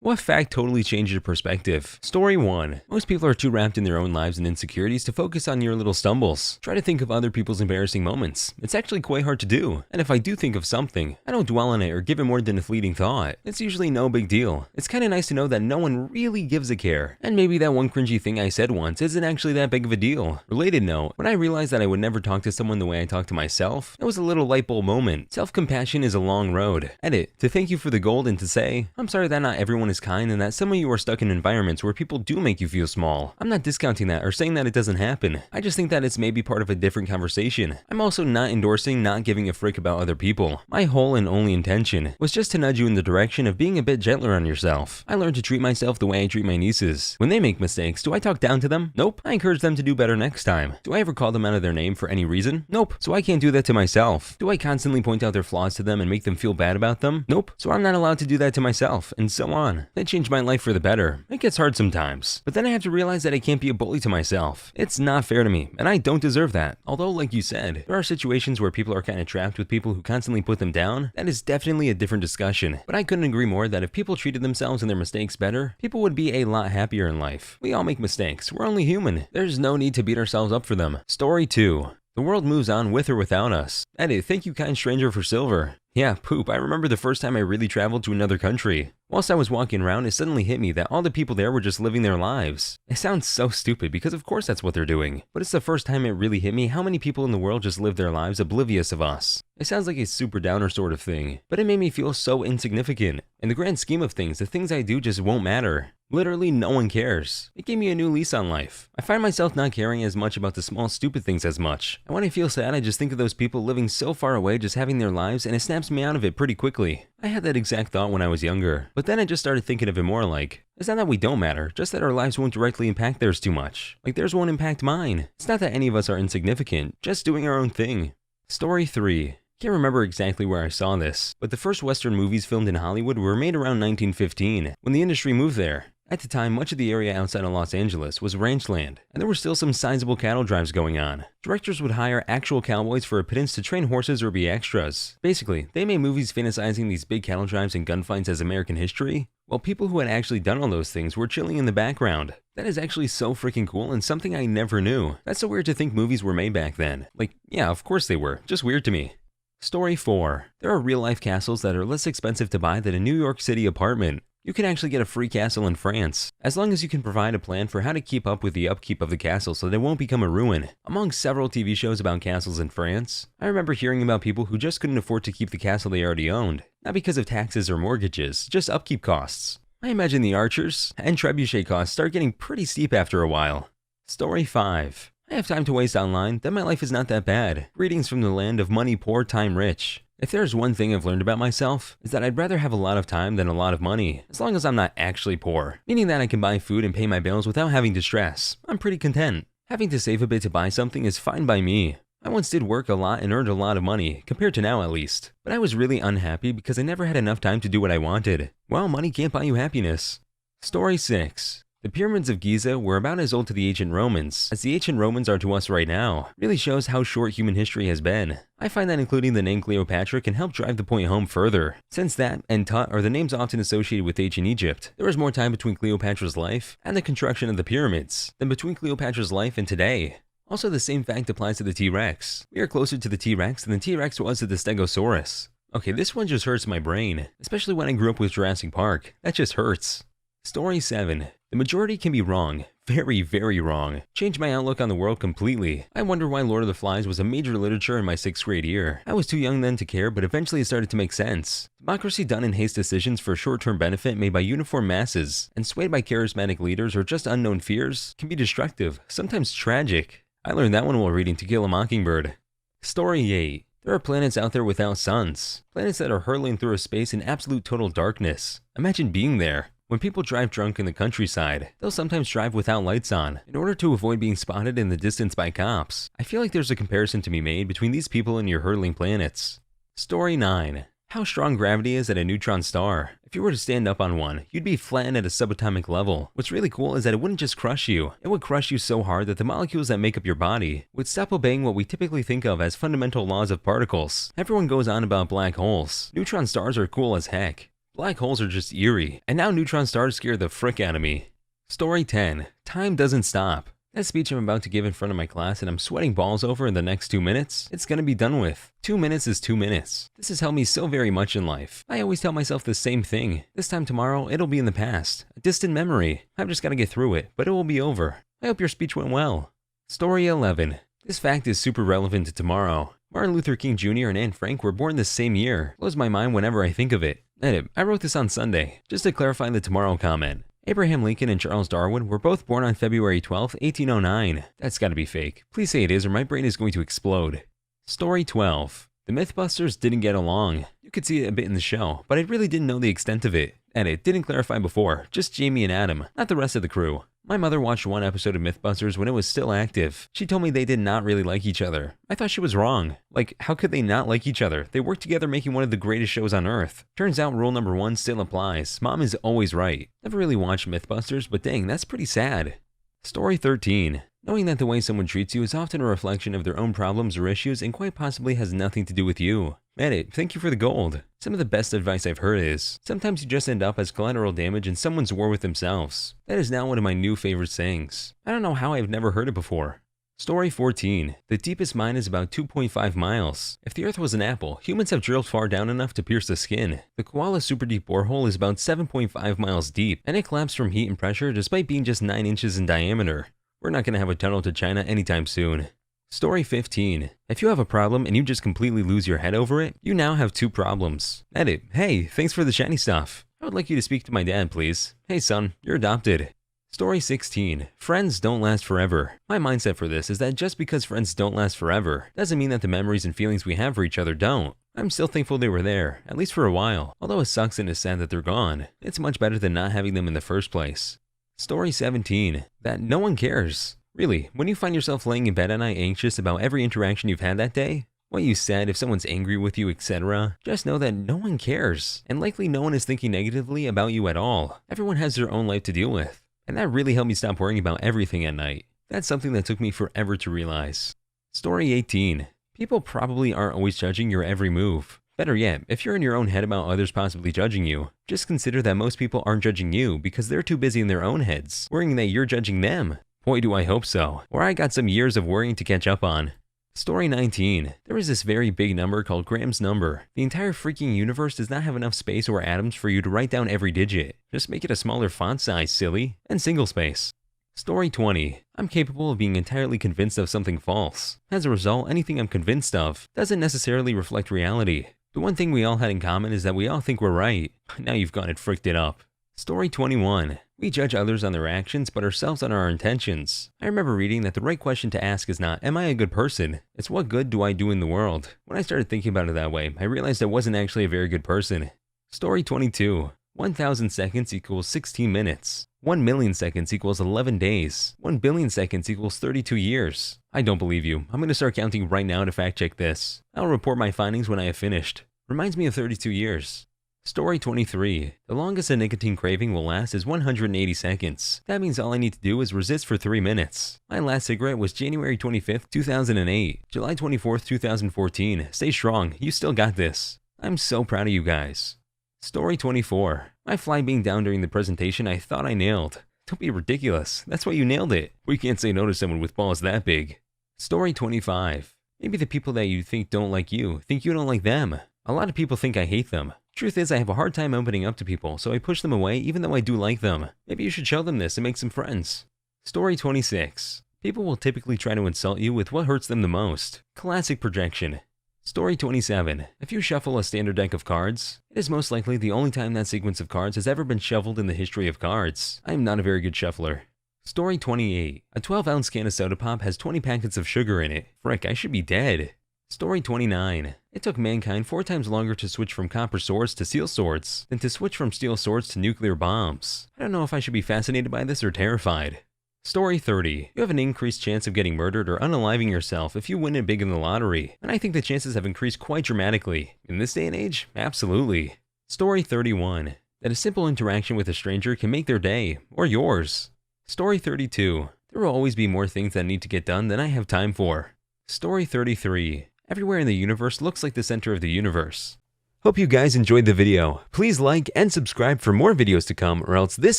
What fact totally changed your perspective? Story 1. Most people are too wrapped in their own lives and insecurities to focus on your little stumbles. Try to think of other people's embarrassing moments. It's actually quite hard to do. And if I do think of something, I don't dwell on it or give it more than a fleeting thought. It's usually no big deal. It's kinda nice to know that no one really gives a care. And maybe that one cringy thing I said once isn't actually that big of a deal. Related note, when I realized that I would never talk to someone the way I talk to myself, it was a little light bulb moment. Self-compassion is a long road. Edit, to thank you for the gold and to say, I'm sorry that not everyone is kind and that some of you are stuck in environments where people do make you feel small. I'm not discounting that or saying that it doesn't happen. I just think that it's maybe part of a different conversation. I'm also not endorsing not giving a frick about other people. My whole and only intention was just to nudge you in the direction of being a bit gentler on yourself. I learned to treat myself the way I treat my nieces. When they make mistakes, do I talk down to them? Nope. I encourage them to do better next time. Do I ever call them out of their name for any reason? Nope. So I can't do that to myself. Do I constantly point out their flaws to them and make them feel bad about them? Nope. So I'm not allowed to do that to myself, and so on. That changed my life for the better. It gets hard sometimes, but then I have to realize that I can't be a bully to myself. It's not fair to me, and I don't deserve that. Although, like you said, there are situations where people are kind of trapped with people who constantly put them down. That is definitely a different discussion, but I couldn't agree more that if people treated themselves and their mistakes better, people would be a lot happier in life. We all make mistakes. We're only human. There's no need to beat ourselves up for them. Story 2. The world moves on with or without us. Edit, thank you kind stranger for silver. Yeah, poop, I remember the first time I really traveled to another country. Whilst I was walking around, it suddenly hit me that all the people there were just living their lives. It sounds so stupid because of course that's what they're doing. But it's the first time it really hit me how many people in the world just live their lives oblivious of us. It sounds like a super downer sort of thing, but it made me feel so insignificant. In the grand scheme of things, the things I do just won't matter. Literally no one cares. It gave me a new lease on life. I find myself not caring as much about the small stupid things as much. And when I feel sad, I just think of those people living so far away just having their lives and it snaps me out of it pretty quickly. I had that exact thought when I was younger, but then I just started thinking of it more like, it's not that we don't matter, just that our lives won't directly impact theirs too much. Like theirs won't impact mine. It's not that any of us are insignificant, just doing our own thing. Story 3. Can't remember exactly where I saw this, but the first Western movies filmed in Hollywood were made around 1915, when the industry moved there. At the time, much of the area outside of Los Angeles was ranch land, and there were still some sizable cattle drives going on. Directors would hire actual cowboys for a pittance to train horses or be extras. Basically, they made movies fantasizing these big cattle drives and gunfights as American history, while people who had actually done all those things were chilling in the background. That is actually so freaking cool and something I never knew. That's so weird to think movies were made back then. Like, yeah, of course they were, just weird to me. Story 4. There are real-life castles that are less expensive to buy than a New York City apartment. You can actually get a free castle in France, as long as you can provide a plan for how to keep up with the upkeep of the castle so that it won't become a ruin. Among several TV shows about castles in France, I remember hearing about people who just couldn't afford to keep the castle they already owned, not because of taxes or mortgages, just upkeep costs. I imagine the archers and trebuchet costs start getting pretty steep after a while. Story 5. I have time to waste online, then my life is not that bad. Greetings from the land of money poor, time rich. If there's one thing I've learned about myself, is that I'd rather have a lot of time than a lot of money, as long as I'm not actually poor, meaning that I can buy food and pay my bills without having to stress. I'm pretty content. Having to save a bit to buy something is fine by me. I once did work a lot and earned a lot of money, compared to now at least, but I was really unhappy because I never had enough time to do what I wanted. Well, money can't buy you happiness. Story 6. The pyramids of Giza were about as old to the ancient Romans as the ancient Romans are to us right now. Really shows how short human history has been. I find that including the name Cleopatra can help drive the point home further, since that and Tut are the names often associated with ancient Egypt. There was more time between Cleopatra's life and the construction of the pyramids than between Cleopatra's life and today. Also, the same fact applies to the T-Rex. We are closer to the T-Rex than the T-Rex was to the Stegosaurus. Okay, this one just hurts my brain, especially when I grew up with Jurassic Park. That just hurts. Story 7. The majority can be wrong. Very, very wrong. Changed my outlook on the world completely. I wonder why Lord of the Flies was a major literature in my 6th grade year. I was too young then to care, but eventually it started to make sense. Democracy done in haste decisions for short-term benefit made by uniform masses, and swayed by charismatic leaders or just unknown fears, can be destructive, sometimes tragic. I learned that one while reading To Kill a Mockingbird. Story 8. There are planets out there without suns. Planets that are hurtling through a space in absolute total darkness. Imagine being there. When people drive drunk in the countryside, they'll sometimes drive without lights on, in order to avoid being spotted in the distance by cops. I feel like there's a comparison to be made between these people and your hurtling planets. Story 9. How strong gravity is at a neutron star. If you were to stand up on one, you'd be flattened at a subatomic level. What's really cool is that it wouldn't just crush you. It would crush you so hard that the molecules that make up your body would stop obeying what we typically think of as fundamental laws of particles. Everyone goes on about black holes. Neutron stars are cool as heck. Black holes are just eerie, and now neutron stars scare the frick out of me. Story 10. Time doesn't stop. That speech I'm about to give in front of my class and I'm sweating balls over in the next 2 minutes, it's gonna be done with. 2 minutes is 2 minutes. This has helped me so very much in life. I always tell myself the same thing. This time tomorrow, it'll be in the past. A distant memory. I've just gotta get through it, but it will be over. I hope your speech went well. Story 11. This fact is super relevant to tomorrow. Martin Luther King Jr. and Anne Frank were born the same year. Blows my mind whenever I think of it. Edit. I wrote this on Sunday, just to clarify the tomorrow comment. Abraham Lincoln and Charles Darwin were both born on February 12, 1809. That's gotta be fake. Please say it is or my brain is going to explode. Story 12. The Mythbusters didn't get along. You could see it a bit in the show, but I really didn't know the extent of it. Edit. Didn't clarify before. Just Jamie and Adam, not the rest of the crew. My mother watched one episode of Mythbusters when it was still active. She told me they did not really like each other. I thought she was wrong. Like, how could they not like each other? They worked together making one of the greatest shows on earth. Turns out rule number 1 still applies. Mom is always right. Never really watched Mythbusters, but dang, that's pretty sad. Story 13. Knowing that the way someone treats you is often a reflection of their own problems or issues and quite possibly has nothing to do with you. Edit. Thank you for the gold. Some of the best advice I've heard is, sometimes you just end up as collateral damage in someone's war with themselves. That is now one of my new favorite sayings. I don't know how I've never heard it before. Story 14. The deepest mine is about 2.5 miles. If the Earth was an apple, humans have drilled far down enough to pierce the skin. The Koala super deep borehole is about 7.5 miles deep, and it collapsed from heat and pressure despite being just 9 inches in diameter. We're not going to have a tunnel to China anytime soon. Story 15. If you have a problem and you just completely lose your head over it, you now have 2 problems. Edit. Hey, thanks for the shiny stuff. I would like you to speak to my dad, please. Hey son, you're adopted. Story 16. Friends don't last forever. My mindset for this is that just because friends don't last forever, doesn't mean that the memories and feelings we have for each other don't. I'm still thankful they were there, at least for a while. Although it sucks and is sad that they're gone, it's much better than not having them in the first place. Story 17. That no one cares. Really, when you find yourself laying in bed at night anxious about every interaction you've had that day, what you said, if someone's angry with you, etc., just know that no one cares, and likely no one is thinking negatively about you at all. Everyone has their own life to deal with. And that really helped me stop worrying about everything at night. That's something that took me forever to realize. Story 18. People probably aren't always judging your every move. Better yet, if you're in your own head about others possibly judging you, just consider that most people aren't judging you because they're too busy in their own heads, worrying that you're judging them. Boy, do I hope so, or I got some years of worrying to catch up on. Story 19. There is this very big number called Graham's number. The entire freaking universe does not have enough space or atoms for you to write down every digit. Just make it a smaller font size, silly, and single space. Story 20. I'm capable of being entirely convinced of something false. As a result, anything I'm convinced of doesn't necessarily reflect reality. The one thing we all had in common is that we all think we're right. Now you've got it fricked it up. Story 21. We judge others on their actions, but ourselves on our intentions. I remember reading that the right question to ask is not, am I a good person? It's what good do I do in the world? When I started thinking about it that way, I realized I wasn't actually a very good person. Story 22. 1,000 seconds equals 16 minutes. 1 million seconds equals 11 days. 1 billion seconds equals 32 years. I don't believe you. I'm going to start counting right now to fact check this. I'll report my findings when I have finished. Reminds me of 32 years. Story 23. The longest a nicotine craving will last is 180 seconds. That means all I need to do is resist for 3 minutes. My last cigarette was January 25th, 2008. July 24th, 2014. Stay strong. You still got this. I'm so proud of you guys. Story 24. My fly being down during the presentation I thought I nailed. Don't be ridiculous. That's why you nailed it. We can't say no to someone with balls that big. Story 25. Maybe the people that you think don't like you think you don't like them. A lot of people think I hate them. Truth is, I have a hard time opening up to people, so I push them away even though I do like them. Maybe you should show them this and make some friends. Story 26. People will typically try to insult you with what hurts them the most. Classic projection. Story 27. If you shuffle a standard deck of cards, it is most likely the only time that sequence of cards has ever been shuffled in the history of cards. I am not a very good shuffler. Story 28. A 12-ounce can of soda pop has 20 packets of sugar in it. Frick, I should be dead. Story 29. It took mankind 4 times longer to switch from copper swords to steel swords than to switch from steel swords to nuclear bombs. I don't know if I should be fascinated by this or terrified. Story 30. You have an increased chance of getting murdered or unaliving yourself if you win it big in the lottery, and I think the chances have increased quite dramatically. In this day and age, absolutely. Story 31. That a simple interaction with a stranger can make their day, or yours. Story 32. There will always be more things that need to get done than I have time for. Story 33. Everywhere in the universe looks like the center of the universe. Hope you guys enjoyed the video. Please like and subscribe for more videos to come, or else this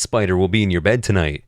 spider will be in your bed tonight.